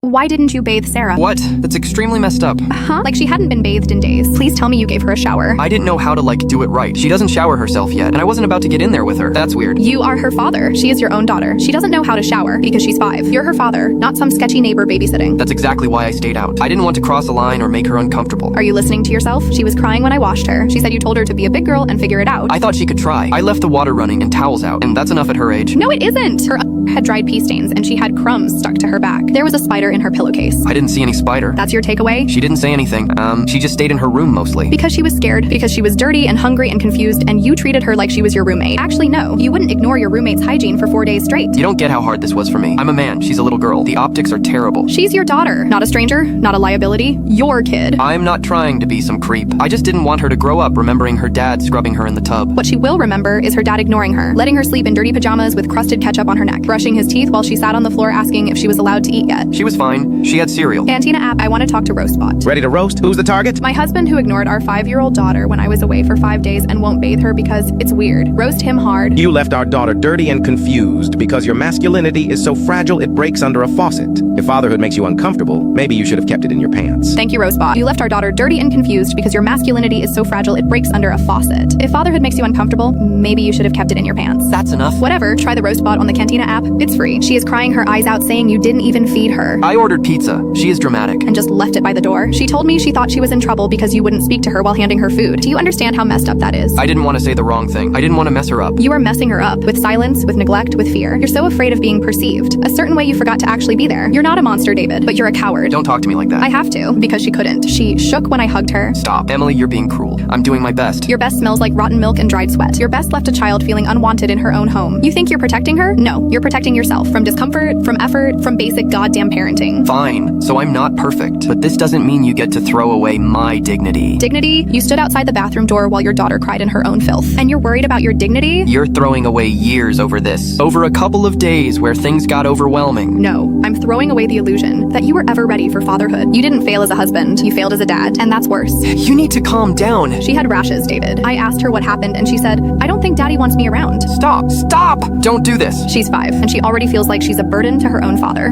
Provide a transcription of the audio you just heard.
Why didn't you bathe Sarah? What? That's extremely messed up. Huh? Like she hadn't been bathed in days. Please tell me you gave her a shower. I didn't know how to, do it right. She doesn't shower herself yet, and I wasn't about to get in there with her. That's weird. You are her father. She is your own daughter. She doesn't know how to shower because she's 5. You're her father, not some sketchy neighbor babysitting. That's exactly why I stayed out. I didn't want to cross a line or make her uncomfortable. Are you listening to yourself? She was crying when I washed her. She said you told her to be a big girl and figure it out. I thought she could try. I left the water running and towels out, and that's enough at her age. No, it isn't. Her had dried pee stains and she had crumbs stuck to her back. There was a spider in her pillowcase. I didn't see any spider. That's your takeaway? She didn't say anything. She just stayed in her room mostly. Because she was scared, because she was dirty and hungry and confused, and you treated her like she was your roommate. Actually, no. You wouldn't ignore your roommate's hygiene for 4 days straight. You don't get how hard this was for me. I'm a man. She's a little girl. The optics are terrible. She's your daughter. Not a stranger, not a liability. Your kid. I'm not trying to be some creep. I just didn't want her to grow up remembering her dad scrubbing her in the tub. What she will remember is her dad ignoring her, letting her sleep in dirty pajamas with crusted ketchup on her neck, brushing his teeth while she sat on the floor asking if she was allowed to eat yet. She was fine. She had cereal. Cantina app, I want to talk to Roastbot. Ready to roast? Who's the target? My husband who ignored our 5-year-old daughter when I was away for 5 days and won't bathe her because it's weird. Roast him hard. You left our daughter dirty and confused because your masculinity is so fragile it breaks under a faucet. If fatherhood makes you uncomfortable, maybe you should have kept it in your pants. Thank you, Roastbot. You left our daughter dirty and confused because your masculinity is so fragile it breaks under a faucet. If fatherhood makes you uncomfortable, maybe you should have kept it in your pants. That's enough. Whatever, try the Roastbot on the Cantina app. It's free. She is crying her eyes out saying you didn't even feed her. I ordered pizza. She is dramatic. And just left it by the door. She told me she thought she was in trouble because you wouldn't speak to her while handing her food. Do you understand how messed up that is? I didn't want to say the wrong thing. I didn't want to mess her up. You are messing her up with silence, with neglect, with fear. You're so afraid of being perceived. A certain way you forgot to actually be there. You're not a monster, David, but you're a coward. Don't talk to me like that. I have to, because she couldn't. She shook when I hugged her. Stop. Emily, you're being cruel. I'm doing my best. Your best smells like rotten milk and dried sweat. Your best left a child feeling unwanted in her own home. You think you're protecting her? No, you're protecting yourself from discomfort, from effort, from basic goddamn parenting. Fine. So I'm not perfect, but this doesn't mean you get to throw away my dignity. Dignity? You stood outside the bathroom door while your daughter cried in her own filth. And you're worried about your dignity? You're throwing away years over this. Over a couple of days where things got overwhelming. No, I'm throwing away the illusion that you were ever ready for fatherhood. You didn't fail as a husband, you failed as a dad, and that's worse. You need to calm down. She had rashes, David. I asked her what happened and she said, I don't think daddy wants me around. Stop. Stop! Don't do this. She's 5, and she already feels like she's a burden to her own father.